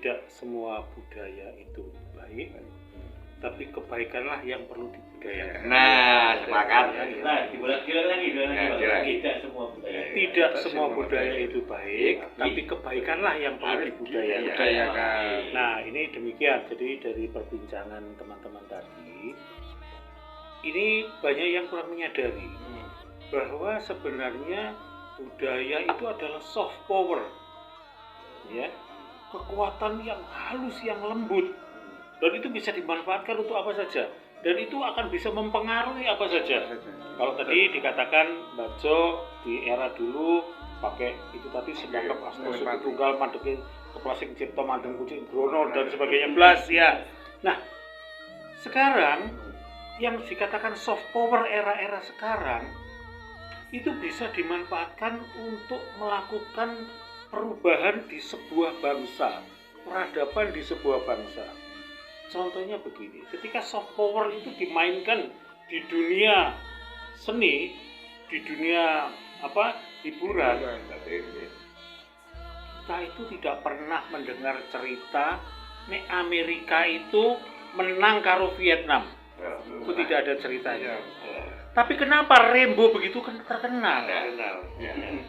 tidak semua budaya itu baik, tapi kebaikanlah yang perlu dibudayakan. Nah, sepakat. Nah, diulang lagi. Tidak semua budaya. Tidak semua budaya itu baik, tapi kebaikanlah yang perlu dibudayakan. Nah, ini demikian. Jadi dari perbincangan teman-teman tadi, ini banyak yang kurang menyadari bahwa sebenarnya budaya itu adalah soft power, ya, kekuatan yang halus, yang lembut, dan itu bisa dimanfaatkan untuk apa saja, dan itu akan bisa mempengaruhi apa saja. Kalau tadi dikatakan Bajo di era dulu pakai itu tadi sedangkap Astro Suku Tunggal Mandeking Keplasing Cipto Mandeng Kucing Brono dan sebagainya belas ya. Nah, sekarang yang dikatakan soft power era-era sekarang itu bisa dimanfaatkan untuk melakukan perubahan di sebuah bangsa, peradaban di sebuah bangsa. Contohnya begini, ketika soft power itu dimainkan di dunia seni, di dunia hiburan, kita itu tidak pernah mendengar cerita nek Amerika itu menang karo Vietnam. Itu tidak ada ceritanya. Tapi kenapa Rembo begitu terkenal?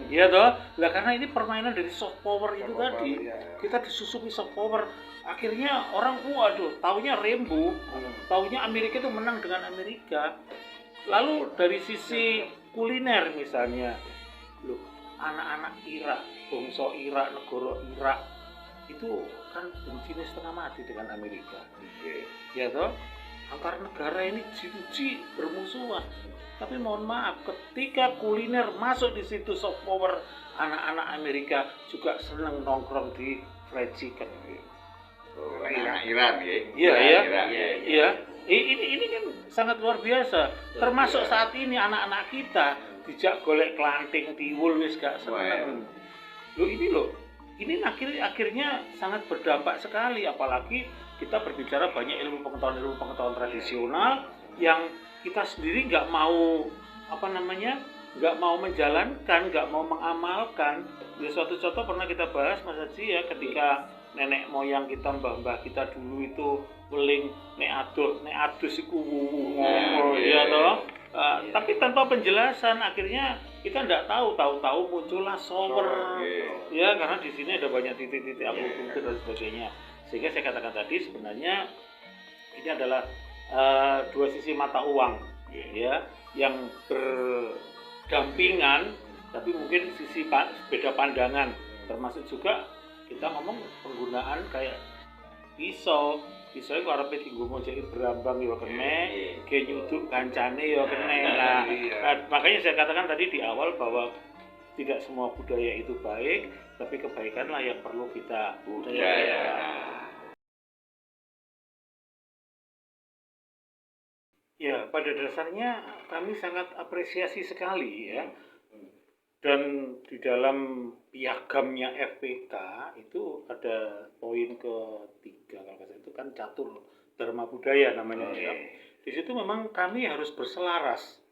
Iya toh? Lah karena ini permainan dari soft power itu tadi. Kita disusupi soft power. Akhirnya orang waduh, taunya Rembo, taunya Amerika itu menang dengan Amerika. Lalu dari sisi kuliner misalnya, loh, anak-anak Irak, bangsa Irak, negara Irak itu kan bencinya setengah mati dengan Amerika. Ya toh? Antar negara ini cici bermusuhan. Tapi mohon maaf, ketika kuliner masuk di situ soft power, anak-anak Amerika juga senang nongkrong di fried chicken. Iran ya. Iya. Ini kan sangat luar biasa. Termasuk saat ini anak-anak kita dijak golek kelanting, tiwul wis gak seneng. Ini akhirnya sangat berdampak sekali, apalagi kita berbicara banyak ilmu pengetahuan tradisional yang kita sendiri nggak mau nggak mau menjalankan, nggak mau mengamalkan. Ya suatu contoh pernah kita bahas Mas Haji ya, ketika nenek moyang kita, mbah-mbah kita dulu itu weling nek adus iku ya toh. Tapi tanpa penjelasan akhirnya kita nggak tahu muncullah shower ya, karena di sini ada banyak titik-titik akupunktur dan sebagainya. Sehingga saya katakan tadi sebenarnya ini adalah dua sisi mata uang ya, yang berdampingan tapi mungkin sisi beda pandangan. Termasuk juga kita ngomong penggunaan kayak pisau itu arepe dienggo mojeki brambang ya kene, ge nyuduk kancane ya kene. Nah, makanya saya katakan tadi di awal bahwa tidak semua budaya itu baik, tapi kebaikanlah yang perlu kita budayakan. Ya, pada dasarnya kami sangat apresiasi sekali ya. Dan di dalam piagamnya FPK itu ada poin ketiga kalau saya itu kan catur dharma budaya namanya ya. Di situ memang kami harus berselaras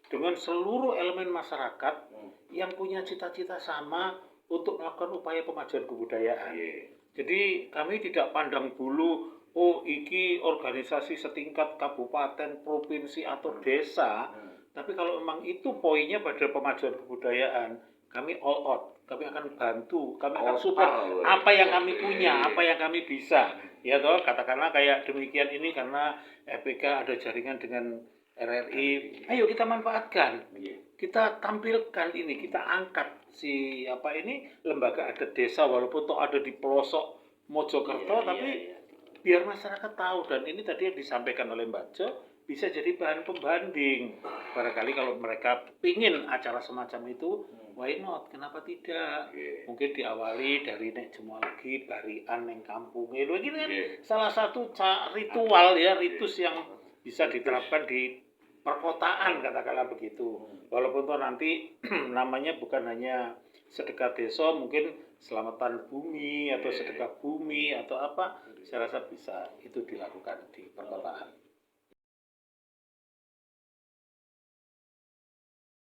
dengan seluruh elemen masyarakat yang punya cita-cita sama untuk melakukan upaya pemajuan kebudayaan. Jadi kami tidak pandang bulu, oh iki organisasi setingkat kabupaten, provinsi atau desa. Tapi kalau memang itu poinnya pada pemajuan kebudayaan, kami all out, kami akan bantu, kami akan support apa yang kami punya, apa yang kami bisa. Ya toh, katakanlah kayak demikian ini karena FPK ada jaringan dengan RRI, ayo kita manfaatkan. Kita tampilkan ini, kita angkat lembaga adat desa walaupun toh ada di pelosok Mojokerto, tapi biar masyarakat tahu. Dan ini tadi yang disampaikan oleh Mbak Jo bisa jadi bahan pembanding. Barangkali kalau mereka pingin acara semacam itu, why not? Kenapa tidak? Mungkin diawali dari nek jemolgi barian ning kampunge. Lho iki kan salah satu ritual ya, ritus yang bisa diterapkan di perkotaan katakanlah begitu. Walaupun toh nanti namanya bukan hanya sedekah desa, mungkin selamatan bumi atau sedekah bumi atau apa, saya rasa bisa itu dilakukan di perkotaan.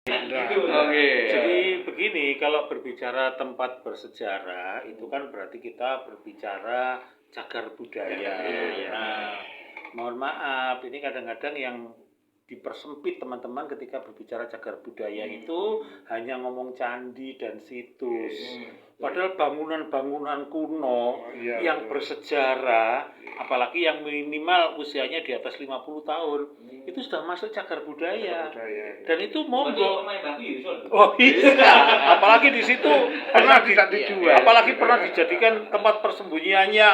Jadi begini, kalau berbicara tempat bersejarah itu kan berarti kita berbicara cagar budaya. Nah, mohon maaf, ini kadang-kadang yang dipersempit teman-teman ketika berbicara cagar budaya itu hanya ngomong candi dan situs. Padahal bangunan-bangunan kuno yang bersejarah, apalagi yang minimal usianya di atas 50 tahun, itu sudah masuk cagar budaya. Dan itu monggo. Oh iya, apalagi di situ pernah dijual. Apalagi pernah dijadikan tempat persembunyiannya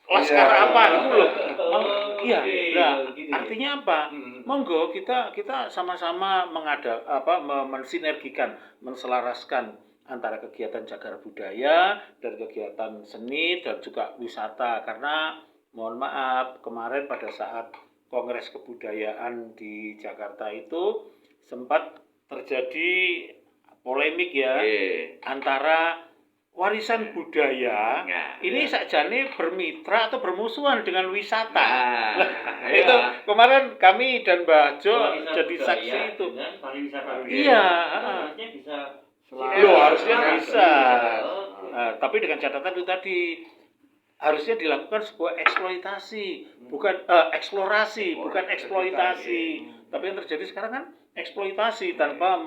laskar apa itu loh. Iya. Nah, artinya apa? Monggo kita sama-sama mensinergikan, menselaraskan antara kegiatan cagar budaya dan kegiatan seni dan juga wisata, karena mohon maaf kemarin pada saat Kongres Kebudayaan di Jakarta itu sempat terjadi polemik ya antara warisan budaya ini sakjane bermitra atau bermusuhan dengan wisata. Itu kemarin kami dan Mbah Jo jadi saksi itu. Iya, harusnya bisa. Tapi dengan catatan itu tadi harusnya dilakukan sebuah eksploitasi, bukan eksplorasi, bukan eksploitasi. Tapi yang terjadi sekarang kan eksploitasi tanpa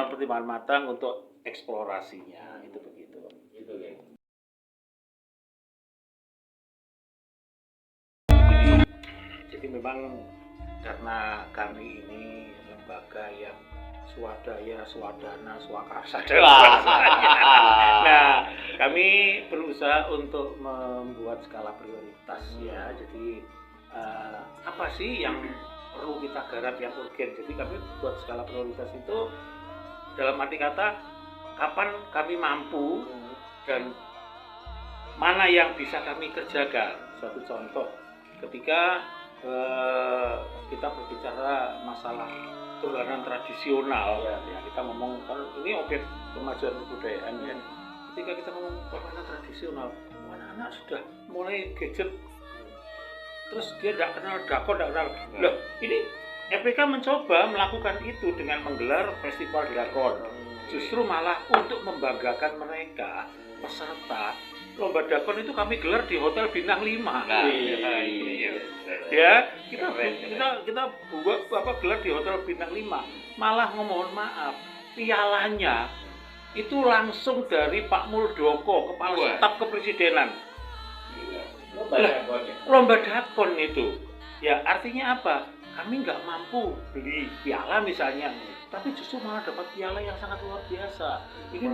pertimbangan matang untuk eksplorasinya, itu begitu. Jadi memang karena kami ini lembaga yang swadaya, swadana, swakarsa. Nah, kami berusaha untuk membuat skala prioritas ya. Jadi apa sih yang perlu kita garap yang urgen? Jadi kami buat skala prioritas itu dalam arti kata kapan kami mampu dan mana yang bisa kami kerjakan. Suatu contoh, ketika kita berbicara masalah tulanan tradisional, ya kita ngomong kan ini objek kemajuan kebudayaan ya. Ketika kita ngomong tulanan tradisional, anak-anak sudah mulai gadget, terus dia tidak kenal dakon, tidak kenal. Loh, ini FPK mencoba melakukan itu dengan menggelar festival dakon. Justru malah untuk membanggakan mereka peserta lomba dakon itu kami gelar di Hotel Bintang 5. Ya, kita buat gelar di Hotel Bintang 5. Malah mohon maaf, pialanya itu langsung dari Pak Muldoko, Kepala Staf Kepresidenan. Lomba dakon itu. Ya, artinya apa? Kami nggak mampu beli piala misalnya, tapi justru malah dapat piala yang sangat luar biasa. Ini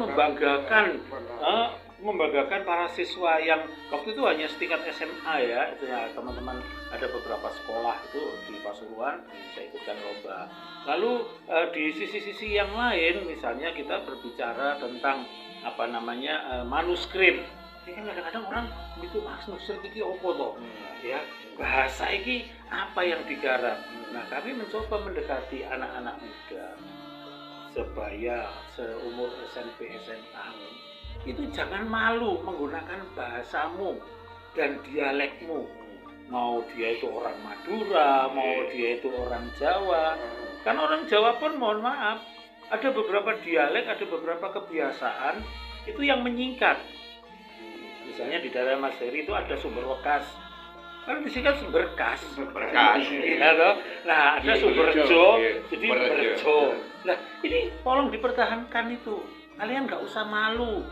membanggakan para siswa yang waktu itu hanya setingkat SMA ya, itu ya teman-teman, ada beberapa sekolah itu di Pasuruan saya ikutkan lomba. Lalu di sisi-sisi yang lain, misalnya kita berbicara tentang manuskrip. Ini kan kadang-kadang orang itu manuskrip ini apa toh? Ya, bahasa ini apa yang digarap. Nah, kami mencoba mendekati anak-anak muda sebaya seumur SMP SMA. Itu jangan malu menggunakan bahasamu dan dialekmu. Mau dia itu orang Madura, mau dia itu orang Jawa. Kan orang Jawa pun mohon maaf, ada beberapa dialek, ada beberapa kebiasaan itu yang menyingkat. Misalnya di daerah Mas Heri itu ada sumber wekas. Kan di sini kan berkas. Ya toh. Nah, ada Sumberjo, jadi Berjo. Nah, ini tolong dipertahankan itu. Kalian nggak usah malu.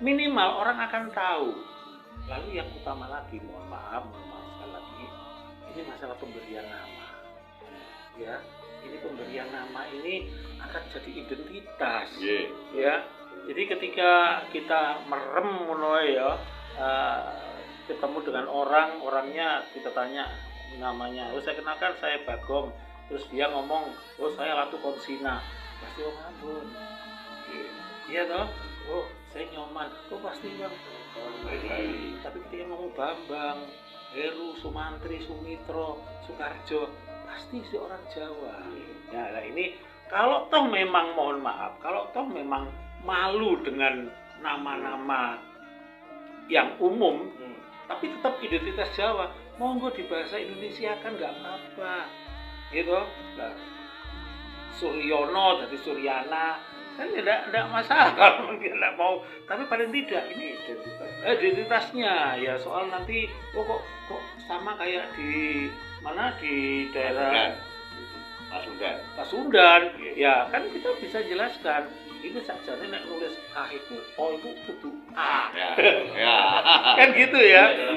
Minimal orang akan tahu. Lalu yang utama lagi, mohon maaf sekali lagi, ini masalah pemberian nama. Ya, ini pemberian nama ini akan jadi identitas. Ya. Jadi ketika kita merem ketemu dengan orangnya kita tanya namanya, saya kenalkan saya Bagong, terus dia ngomong, saya Latu Konsina, pasti ngabun. Iya toh, saya Nyoman, pasti Bang. Tapi ketika ngomong Bambang, Heru, Sumantri, Sumitro, Soekarjo, pasti si orang Jawa. Nah ini kalau toh memang mohon maaf, kalau toh memang malu dengan nama-nama yang umum, tapi tetap identitas Jawa, monggo di bahasa Indonesia kan nggak apa-apa, gitu. Nah, Suryono jadi Suryana kan tidak masalah kalau dia tidak mau, tapi paling tidak ini identitasnya ya. Soal nanti kok sama kayak di mana di daerah Pasundan ya kan kita bisa jelaskan itu saja nek nulis A itu itu kudu A kan gitu ya.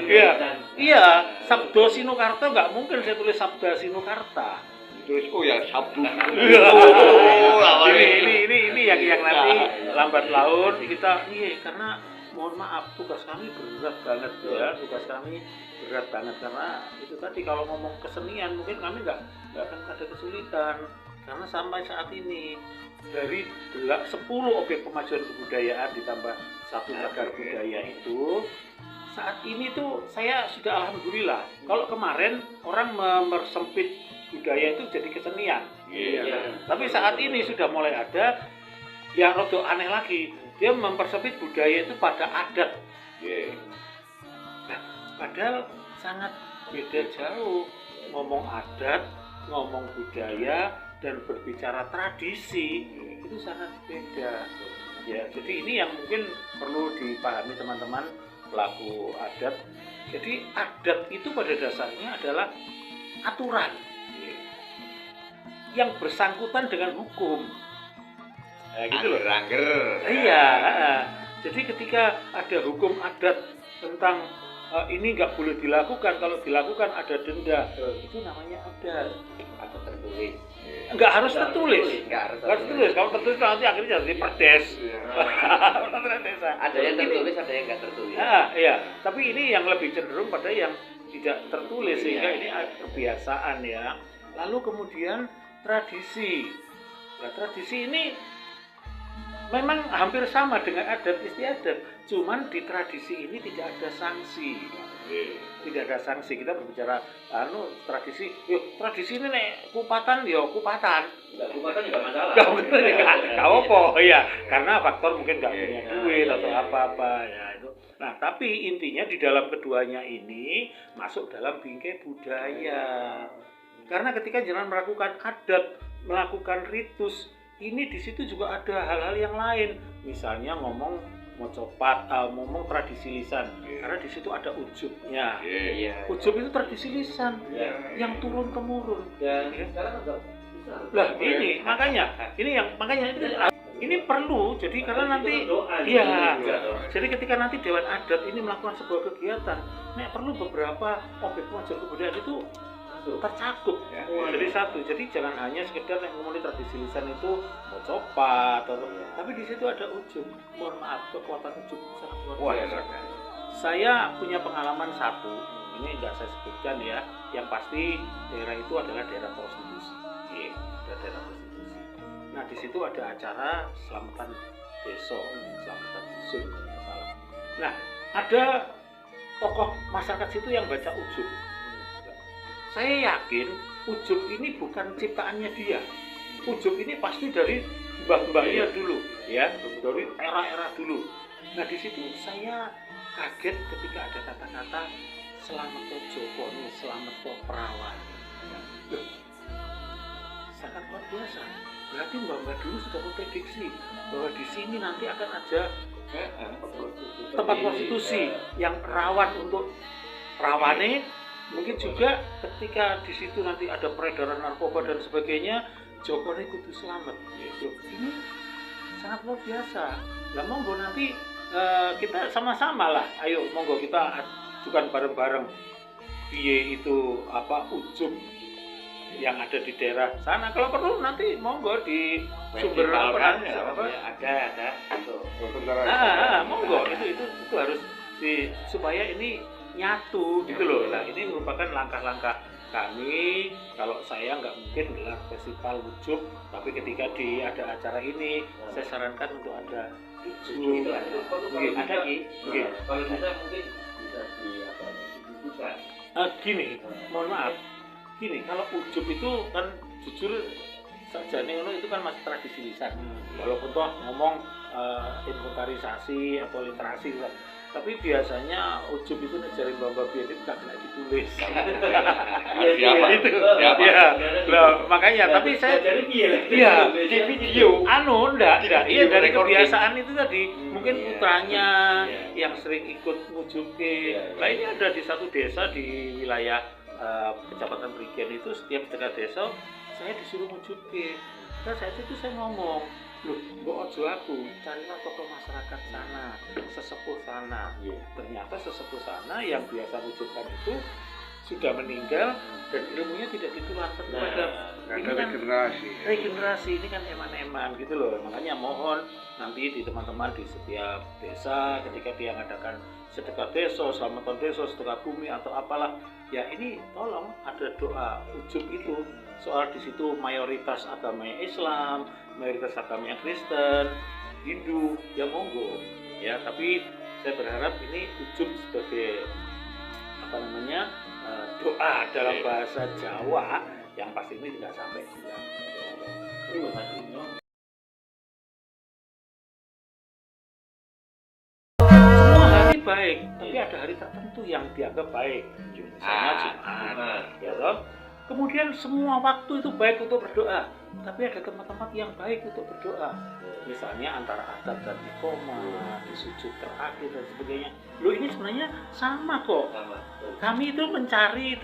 Iya Sabdo Sinokarta nggak mungkin saya tulis Sabda Sinokarta, terus ya Sabdu. ini yang nanti lambat laun kita karena mohon maaf tugas kami berat banget ya, tugas kami berat banget karena itu tadi kalau ngomong kesenian mungkin kami nggak akan ada kesulitan karena sampai saat ini dari 10 objek pemajuan kebudayaan ditambah 1 cagar budaya itu saat ini tuh saya sudah alhamdulillah. Kalau kemarin orang mempersempit budaya itu jadi kesenian, tapi saat ini sudah mulai ada yang rada aneh lagi, dia mempersempit budaya itu pada adat. Nah, padahal sangat beda jauh ngomong adat, ngomong budaya dan berbicara tradisi itu sangat beda ya. Jadi ini yang mungkin perlu dipahami teman-teman pelaku adat. Jadi adat itu pada dasarnya adalah aturan yang bersangkutan dengan hukum. Gitu loh. Iya. Jadi ketika ada hukum adat tentang ini nggak boleh dilakukan, kalau dilakukan ada denda, itu namanya adat. Atau tertulis. Nggak harus tertulis. Kalau tertulis nanti akhirnya jadi perdes. Ada yang tertulis, ada yang nggak tertulis. Iya. Tapi ini yang lebih cenderung pada yang tidak tertulis sehingga ini kebiasaan ya. Lalu kemudian tradisi. Nah, tradisi ini memang hampir sama dengan adat istiadat, cuman di tradisi ini tidak ada sanksi. Tidak ada sanksi. Kita berbicara tradisi. Tradisi ini nek kupatan kupatan. Kupatan juga masalah. Enggak apa. Iya, karena faktor mungkin enggak punya duit atau apa-apa ya itu. Nah, tapi intinya di dalam keduanya ini masuk dalam bingkai budaya. Karena ketika jangan melakukan adat, melakukan ritus, ini di situ juga ada hal-hal yang lain. Misalnya ngomong ngomong tradisi lisan, karena di situ ada ujubnya. Ujub itu tradisi lisan yang turun temurun. Lah ini makanya ini perlu. Jadi karena nanti jadi ketika nanti Dewan Adat ini melakukan sebuah kegiatan, perlu beberapa objek pemajuan kebudayaan itu tercakup jadi satu. Jadi jangan hanya sekedar ngomongin tradisi lisan itu mau copat tapi di situ ada ujub. Mohon maaf, kekuatan ujub sangat luar biasa. Saya punya pengalaman satu, ini enggak saya sebutkan ya, yang pasti daerah itu adalah daerah prostitusi. Daerah prostitusi. Nah di situ ada acara selamatan desa, selamatan dusun. Nah ada tokoh masyarakat situ yang baca ujub. Saya yakin ujub ini bukan ciptaannya dia. Ujub ini pasti dari mbah-mbahnya dulu, ya, dari era-era dulu. Nah di situ saya kaget ketika ada kata-kata selamat Joko nih, selamat perawan. Sangat luar biasa. Berarti mbah-mbah dulu sudah memprediksi bahwa di sini nanti akan ada tempat prostitusi yang rawan untuk rawane. Mungkin juga ketika di situ nanti ada peredaran narkoba dan sebagainya, Joko ini kudu selamat. Ini sangat luar biasa. Lah monggo nanti kita sama-sama lah. Ayo monggo kita ajukan bareng-bareng. Piye itu ujub yang ada di daerah sana. Kalau perlu nanti monggo di sumber ada. Monggo itu harus supaya ini nyatu gitu loh. Nah ini merupakan langkah-langkah kami. Kalau saya nggak mungkin gelar festival ujub, tapi ketika ada acara ini saya sarankan untuk ada ujub. Ada kalau bisa mungkin bisa dibutuhkan. Gini, mohon maaf. Gini, kalau ujub itu kan jujur saja itu kan masih tradisi lisan. Walaupun toh ngomong inventarisasi atau literasi, Tapi biasanya ujub itu jari Mbak Bian itu gak kena ditulis. Siapa? Itu. Ya. Loh, makanya tapi saya jadi iya di video enggak iya dari kebiasaan itu tadi mungkin Iya. putranya Iya. yang sering ikut ngujubke. Iya. Nah ini ada di satu desa di wilayah Kecamatan Prigen itu setiap tengah desa saya disuruh ngujubke. Nah saat itu saya ngomong, loh, mbok ojo aku, carilah tokoh masyarakat sana, sesepuh sana. Ternyata sesepuh sana yang biasa wujudkan itu sudah meninggal dan ilmunya tidak ditularkan kepada ini kan regenerasi, ini kan eman-eman gitu loh. Makanya mohon nanti di teman-teman di setiap desa ketika dia mengadakan sedekah desa, selamatan desa, sedekah bumi atau apalah, ya ini tolong ada doa ujub itu. Soal di situ mayoritas agamanya Islam, mayoritas agamanya Kristen, Hindu, ya monggo. Ya, tapi saya berharap ini ujub sebagai doa dalam bahasa Jawa yang pasti ini tidak sampai bulan. Semua hari baik, tapi ada hari tertentu yang dianggap baik. Misalnya Jumat, ya toh? Kemudian semua waktu itu baik untuk berdoa, tapi ada tempat-tempat yang baik untuk berdoa. Misalnya antara adzan dan iqamah, di sujud terakhir dan sebagainya. Loh ini sebenarnya sama kok. Kami itu mencari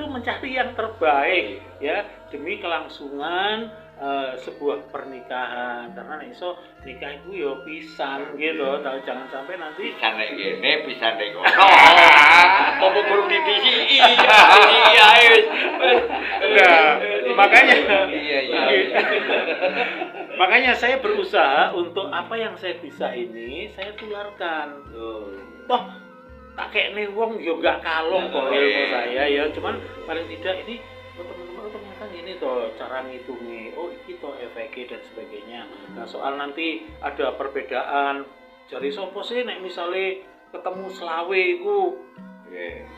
yang terbaik ya demi kelangsungan sebuah pernikahan. Karena iso nikah itu yo pisan gitu, tahu jangan sampai nanti pisan nek kene pisan nek kono. Apa kudu ditisi? Iya wis. Nah, makanya Iya. makanya saya berusaha untuk apa yang saya bisa ini saya tularkan. Toh tak kayak nih wong yo gak kalong kok ilmu saya ya, cuman paling tidak ini teman-teman ternyata gini toh cara ngitungi, oh iki toh efeknya dan sebagainya. Nah soal nanti ada perbedaan jari sopo sih nek misalnya ketemu selawe itu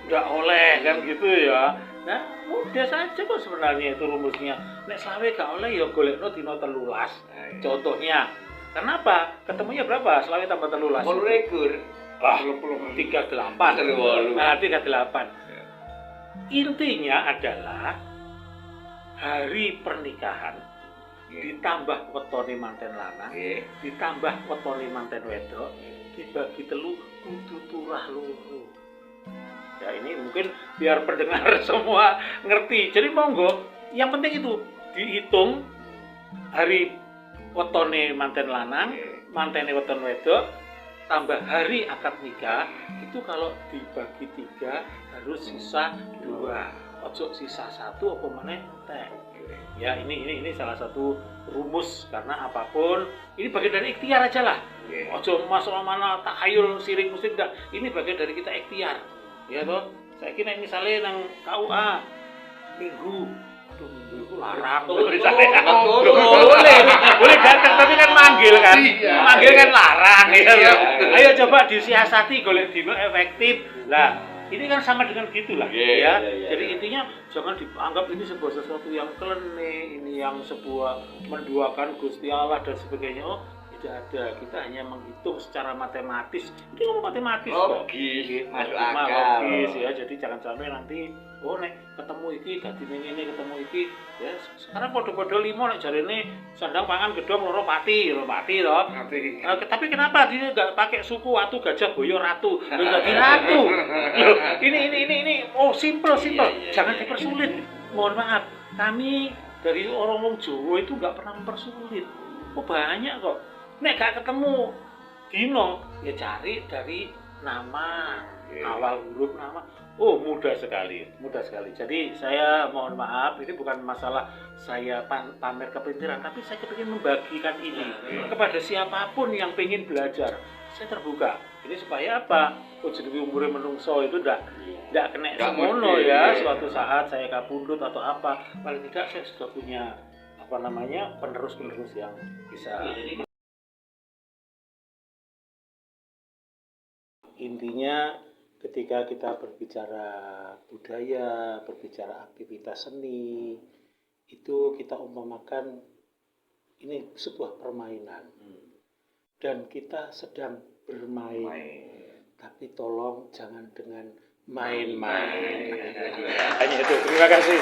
nggak oleh kan gitu ya. Nah mudah saja kok sebenarnya itu rumusnya. Nek selawe gak oleh ya golekno dina 13. Contohnya. Kenapa? Ketemunya berapa? Selawe tambah 13. 10.000. 38. Nah, 38. Intinya adalah hari pernikahan ditambah wetone manten lanang, ditambah wetone manten wedok, dibagi telu kudu turah loro. Ya ini mungkin biar pendengar semua ngerti. Jadi monggo, yang penting itu dihitung hari wetone manten lanang, mantene weton wedok, tambah hari akad nikah itu kalau dibagi 3 harus sisa 2. Ojo sisa 1 apa meneh entek. Ya ini salah satu rumus karena apapun ini bagian dari ikhtiar aja lah. Ojo masalah mana takhayul sirik musik enggak. Ini bagian dari kita ikhtiar. Ya toh. Saya kira misalnya nang KUA minggu itu larang boleh datang tapi kan manggil kan larang ya. Ayo coba disiasati golek dino efektif lah. Ini kan sama dengan gitulah ya. Jadi intinya jangan dianggap ini sebuah sesuatu yang kelene, ini yang sebuah menduakan Gusti Allah dan sebagainya. Oh tidak ada, kita hanya menghitung secara matematis. Ini ngomong matematis kok. Masuk akal. Logis ya. Jadi jangan sampai nanti nek ketemu iki dadi ngene ketemu iki ya sekarang padha-padha 5 nek jarene sandang pangan gedhong loro pati toh. Tapi kenapa dia enggak pakai suku watu gajah boyo ratu? Lho dadi ratu. Loh, ini simple. Jangan dipersulit. Mohon maaf, kami dari orang wong Jawa itu enggak pernah mempersulit. Oh banyak kok. Nek gak ketemu dino ya cari dari nama awal huruf nama. Oh mudah sekali. Jadi saya mohon maaf, ini bukan masalah saya pamer kepintaran, tapi saya ingin membagikan ini kepada siapapun yang ingin belajar. Saya terbuka. Ini supaya apa? Jadi umure menungso itu ndak kena semono ya. Suatu saat saya kapundhut atau apa, paling tidak saya sudah punya penerus yang bisa. Intinya ketika kita berbicara budaya, berbicara aktivitas seni, itu kita umpamakan ini sebuah permainan. Dan kita sedang bermain. tapi tolong jangan dengan main-main. Hanya itu. Terima kasih.